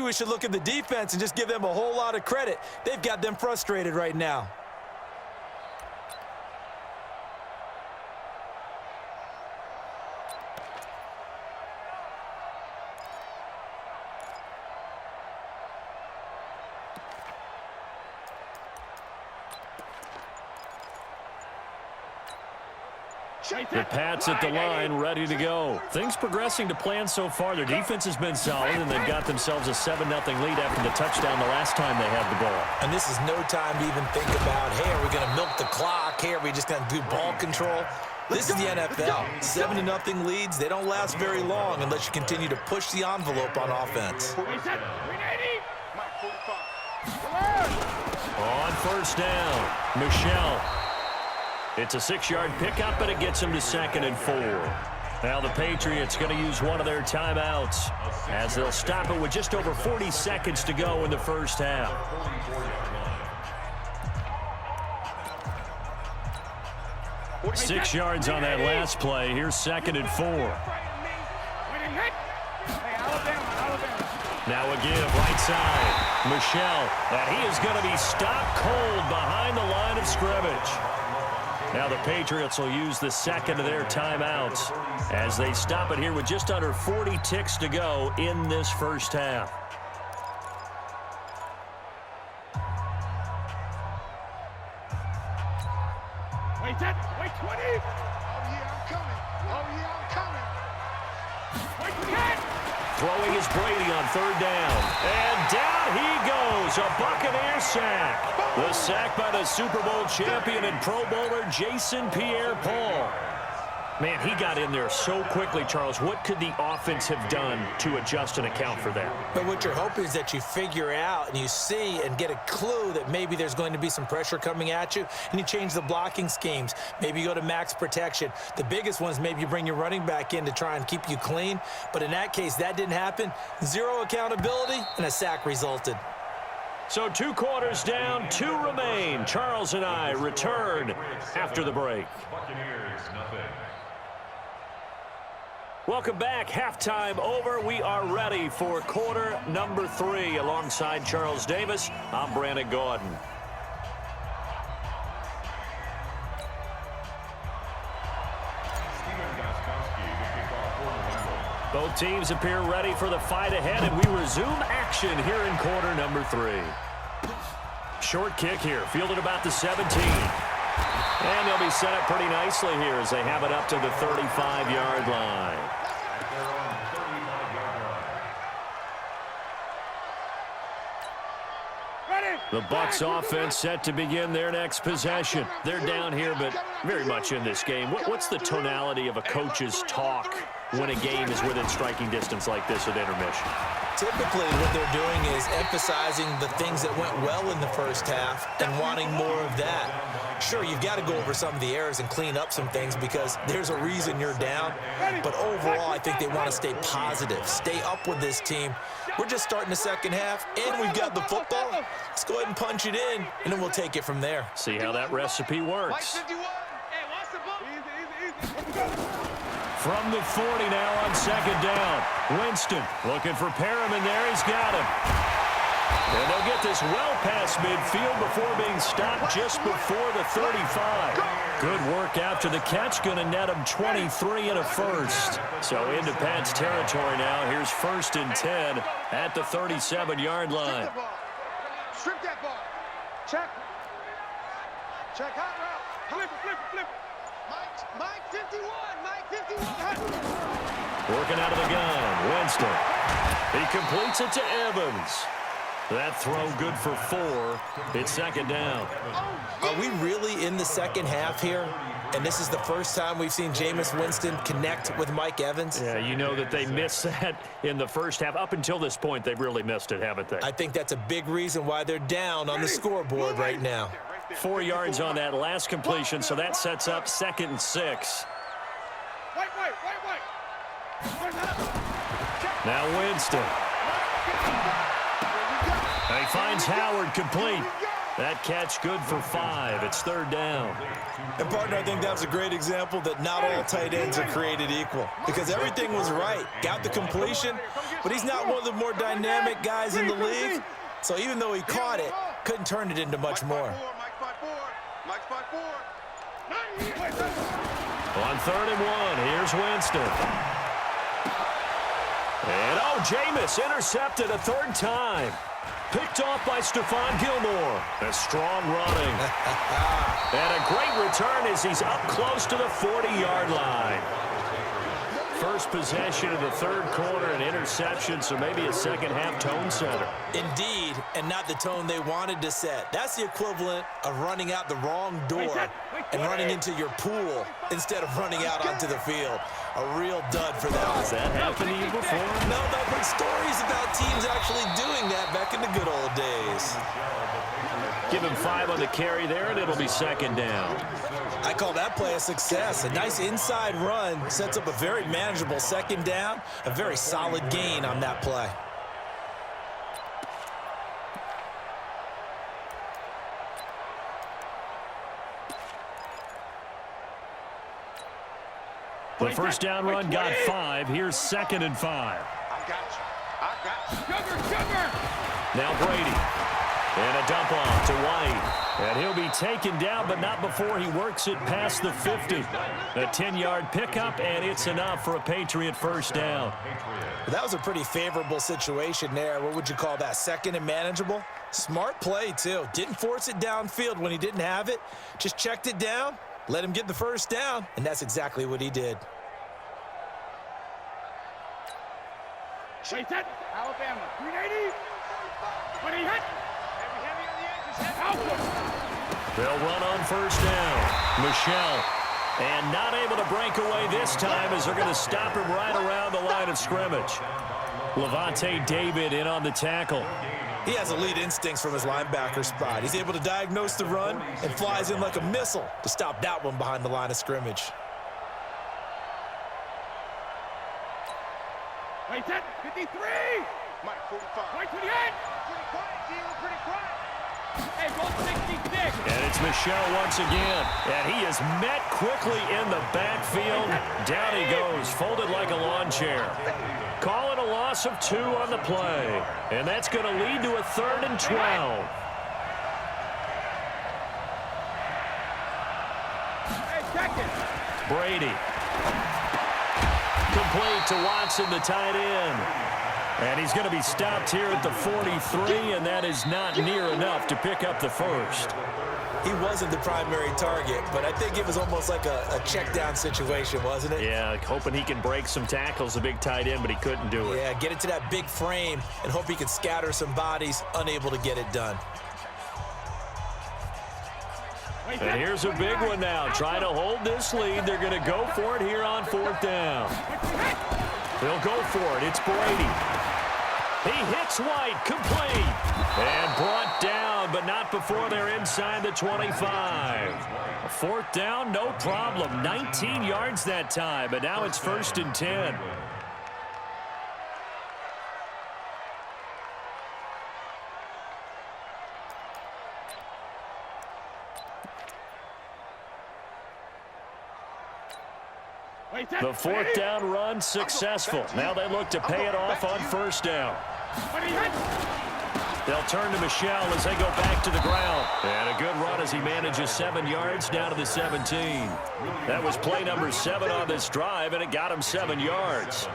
we should look at the defense and just give them a whole lot of credit. They've got them frustrated right now. The Pats at the line, ready to go. Things progressing to plan so far. Their defense has been solid, and they've got themselves a 7-0 lead after the touchdown the last time they had the ball. And this is no time to even think about, hey, are we going to milk the clock? Hey, are we just going to do ball control? This is the NFL. 7-0 leads, they don't last very long unless you continue to push the envelope on offense. On first down, Michelle. It's a 6-yard pickup, but it gets him to 2nd and 4. Now the Patriots going to use one of their timeouts as they'll stop it with just over 40 seconds to go in the first half. Six yards on that last play. Here's 2nd and 4. Now a give, right side. Michelle, and he is going to be stopped cold behind the line of scrimmage. Now the Patriots will use the second of their timeouts as they stop it here with just under 40 ticks to go in this first half. Wait, 20. Oh, yeah, I'm coming. Oh, yeah, I'm coming. Wait, 10. Throwing is Brady on third down. And down he goes. A Buccaneer sack. The sack by the Super Bowl champion and Pro Bowler Jason Pierre-Paul. Man, he got in there so quickly, Charles. What could the offense have done to adjust and account for that? But what you're hoping is that you figure out and you see and get a clue that maybe there's going to be some pressure coming at you, and you change the blocking schemes. Maybe you go to max protection. The biggest one is maybe you bring your running back in to try and keep you clean. But in that case, that didn't happen. Zero accountability, and a sack resulted. So 2 quarters down, 2 remain. Charles and I return after the break. Welcome back. Halftime over. We are ready for quarter number 3. Alongside Charles Davis, I'm Brandon Gordon. Both teams appear ready for the fight ahead, and we resume action here in quarter number 3. Short kick here, fielded about the 17. And they'll be set up pretty nicely here as they have it up to the 35-yard line. The Bucs offense set to begin their next possession. They're down here, but very much in this game. What's the tonality of a coach's talk when a game is within striking distance like this at intermission? Typically, what they're doing is emphasizing the things that went well in the first half and wanting more of that. Sure, you've got to go over some of the errors and clean up some things because there's a reason you're down. But overall, I think they want to stay positive, stay up with this team. We're just starting the second half, and we've got the football. Let's go ahead and punch it in, and then we'll take it from there. See how that recipe works. From the 40 now on second down. Winston looking for Perriman there. He's got him. And they'll get this well past midfield before being stopped just before the 35. Good work after the catch. Going to net him 23 and a first. So into Pats territory now. Here's 1st and 10 at the 37-yard line. Strip that ball. Check. Check hot route. Flip. Mike 51. Mike 51. Working out of the gun. Winston. He completes it to Evans. That throw good for 4. It's second down. Are we really in the second half here? And this is the first time we've seen Jameis Winston connect with Mike Evans? Yeah, you know that they missed that in the first half. Up until this point, they've really missed it, haven't they? I think that's a big reason why they're down on the scoreboard right now. 4 yards on that last completion, so that sets up 2nd and 6. Wait. Now Winston. And he finds Howard complete. That catch good for 5. It's 3rd down. And, partner, I think that's a great example that not all tight ends are created equal because everything was right. Got the completion, but he's not one of the more dynamic guys in the league. So even though he caught it, couldn't turn it into much more. On 3rd and 1, here's Winston. And, Jameis intercepted a 3rd time. Picked off by Stephon Gilmore. A strong running. And a great return as he's up close to the 40-yard line. First possession of the 3rd quarter, an interception, so maybe a second-half tone setter. Indeed, and not the tone they wanted to set. That's the equivalent of running out the wrong door and running into your pool instead of running out onto the field. A real dud for that. Has that happened to you before? No, I've heard stories about teams actually doing that back in the good old days. Give him 5 on the carry there, and it'll be 2nd down. I call that play a success. A nice inside run sets up a very manageable 2nd down. A very solid gain on that play. The first down run got 5. Here's 2nd and 5. I got you. Sugar. Now Brady. And a dump off to White. And he'll be taken down, but not before he works it past the 50. A 10-yard pickup, and it's enough for a Patriot first down. That was a pretty favorable situation there. What would you call that? 2nd and manageable? Smart play, too. Didn't force it downfield when he didn't have it. Just checked it down, let him get the first down, and that's exactly what he did. Wait, that Alabama. 380. When he hit. Heavy on the edges. They'll run on first down. Michelle. And not able to break away this time as they're going to stop him right around the line of scrimmage. Levante David in on the tackle. He has elite instincts from his linebacker spot. He's able to diagnose the run and flies in like a missile to stop that one behind the line of scrimmage. Wait, that 53. Mike 45. Mike 28. Pretty quiet, Gio. Pretty quiet. Hey, goal 66. And it's Michelle once again. And he is met quickly in the backfield. Down he goes, folded like a lawn chair. Call it a loss of 2 on the play. And that's going to lead to a 3rd and 12. Hey, second. Brady. Complete to Watson, the tight end. And he's going to be stopped here at the 43, and that is not near enough to pick up the first. He wasn't the primary target, but I think it was almost like a check down situation, wasn't it? Yeah, hoping he can break some tackles, a big tight end, but he couldn't do it. Yeah, get it to that big frame and hope he can scatter some bodies, unable to get it done. And here's a big one now. Trying to hold this lead. They're going to go for it here on 4th down. They'll go for it. It's Brady. He hits White, complete. And brought down, but not before they're inside the 25. 4th down, no problem. 19 yards that time, but now it's 1st and 10. The 4th down run successful. Now they look to pay it off on 1st down. They'll turn to Michelle as they go back to the ground. And a good run as he manages 7 yards down to the 17. That was play number 7 on this drive, and it got him 7 yards.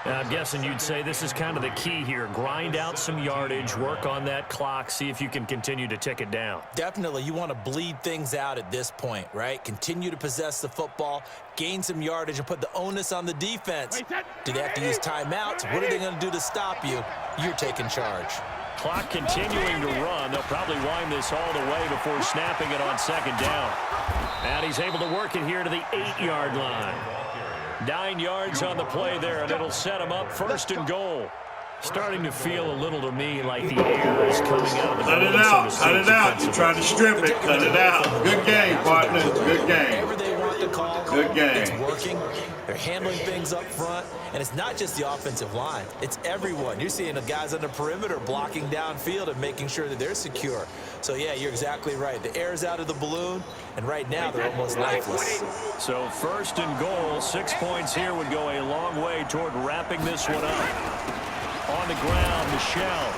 I'm guessing you'd say this is kind of the key here. Grind out some yardage, work on that clock, see if you can continue to tick it down. Definitely. You want to bleed things out at this point, right? Continue to possess the football, gain some yardage, and put the onus on the defense. Do they have to use timeouts? What are they going to do to stop you? You're taking charge. Clock continuing to run. They'll probably wind this all the way before snapping it on 2nd down. And he's able to work it here to the 8-yard line. 9 yards on the play there, and it'll set him up 1st and goal. Starting to feel a little to me like the air is coming out of the Cut it out. Cut it out. You tried to strip it. Cut it out. Good game, partner. Good game. Whatever they want to call Good game. It's working. They're handling things up front. And it's not just the offensive line. It's everyone. You're seeing the guys on the perimeter blocking downfield and making sure that they're secure. So, yeah, you're exactly right. The air's out of the balloon, and right now they're almost lifeless. So first and goal, 6 points here would go a long way toward wrapping this one up. On the ground, Michelle.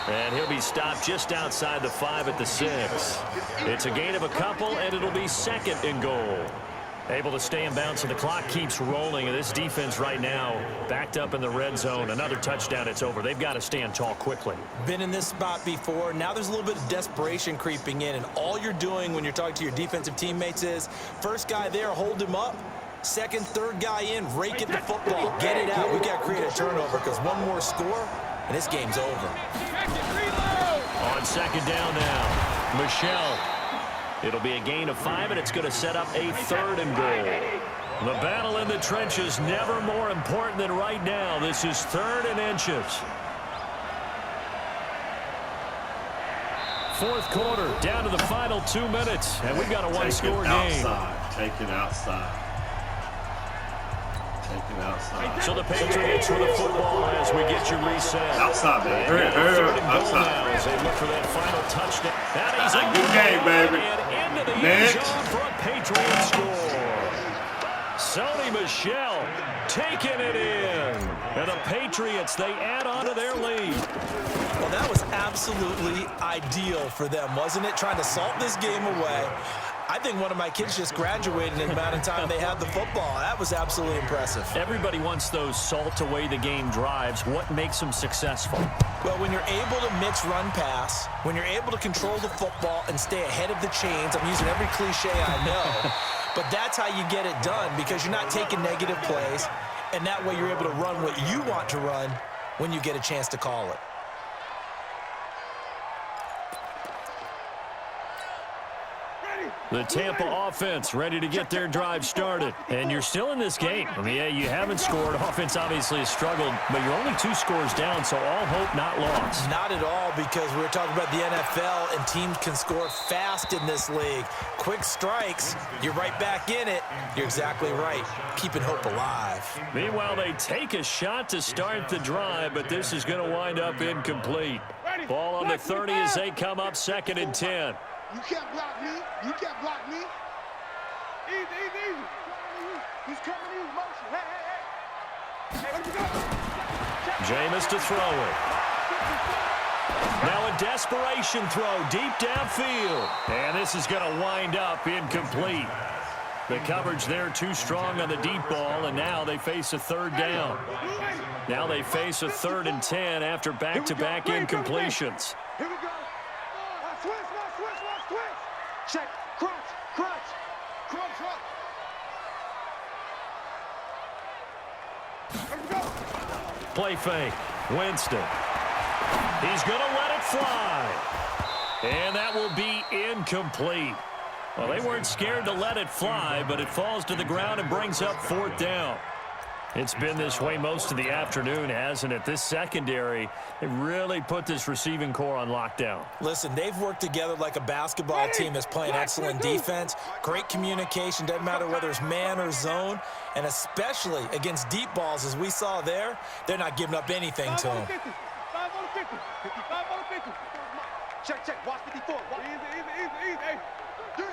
And he'll be stopped just outside the 5 at the 6. It's a gain of a couple, and it'll be second and goal. Able to stay in bounds, and the clock keeps rolling. And this defense right now backed up in the red zone. Another touchdown, it's over. They've got to stand tall quickly. Been in this spot before. Now there's a little bit of desperation creeping in. And all you're doing when you're talking to your defensive teammates is, first guy there, hold him up. Second, third guy in, rake at the football. Get it out. We've got to create a turnover because one more score, and this game's over. On second down now, Michelle. It'll be a gain of 5, and it's going to set up a third and goal. The battle in the trenches never more important than right now. This is third and inches. Fourth quarter, down to the final 2 minutes, and we've got a one-score game. Take it outside. So the Patriots with the football as we get you reset. Outside, man. Hurry, outside. Now as they look for that final touchdown. That is a good game, baby. And into the end zone for a Patriot score. Sony Michel taking it in. And the Patriots, they add on to their lead. Well, that was absolutely ideal for them, wasn't it? Trying to salt this game away. I think one of my kids just graduated in the amount of time they had the football. That was absolutely impressive. Everybody wants those salt away the game drives. What makes them successful? Well, when you're able to mix run pass, when you're able to control the football and stay ahead of the chains, I'm using every cliche I know, but that's how you get it done because you're not taking negative plays, and that way you're able to run what you want to run when you get a chance to call it. The Tampa offense ready to get their drive started. And you're still in this game. I mean, yeah, you haven't scored. Offense obviously has struggled, but you're only 2 scores down, so all hope not lost. Not at all, because we're talking about the NFL, and teams can score fast in this league. Quick strikes, you're right back in it. You're exactly right. Keeping hope alive. Meanwhile, they take a shot to start the drive, but this is going to wind up incomplete. Ball on the 30 as they come up second and 10. You can't block me. You can't block me. Easy. He's coming in motion. Hey, let me go. Jameis to throw it. Now a desperation throw deep downfield. And this is going to wind up incomplete. The coverage there too strong on the deep ball, and now they face a third down. Now they face a 3rd and 10 after back-to-back incompletions. Here we go. Switch. Check. Crunch. Here we go. Play fake. Winston. He's going to let it fly. And that will be incomplete. Well, they weren't scared to let it fly, but it falls to the ground and brings up 4th down. It's been this way most of the afternoon, hasn't it? This secondary, they really put this receiving core on lockdown. Listen, they've worked together like a basketball team that's playing excellent defense. Great communication, doesn't matter whether it's man or zone. And especially against deep balls, as we saw there, they're not giving up anything to them. 55 on 50. 55 on 50. Check. Watch 54. Easy. Hey. Do it.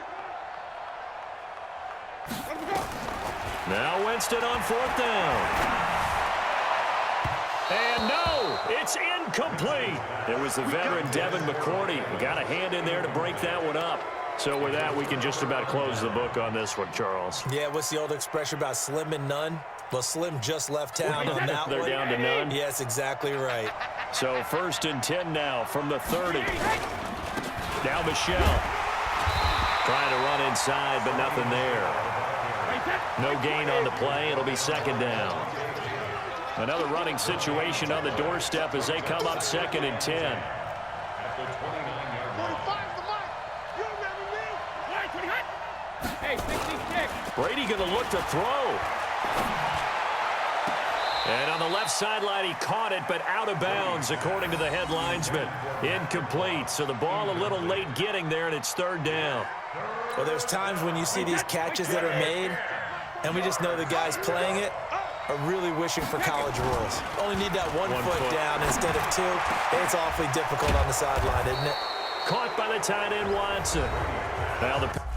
Let me go. Now Winston on 4th down. And no, it's incomplete. It was the veteran Devin McCourty who got a hand in there to break that one up. So with that, we can just about close the book on this one, Charles. Yeah, what's the old expression about slim and none? Well, Slim just left town on that They're one. down to none? Yes, exactly right. So 1st and 10 now from the 30. Now Michelle trying to run inside, but nothing there. No gain on the play. It'll be 2nd down. Another running situation on the doorstep as they come up 2nd and 10. Brady going to look to throw. And on the left sideline, he caught it, but out of bounds, according to the head linesman. Incomplete, so the ball a little late getting there, and it's 3rd down. Well, there's times when you see these catches that are made, and we just know the guys playing it are really wishing for college rules. Only need that one foot down instead of two. It's awfully difficult on the sideline, isn't it? Caught by the tight end, Watson. Now the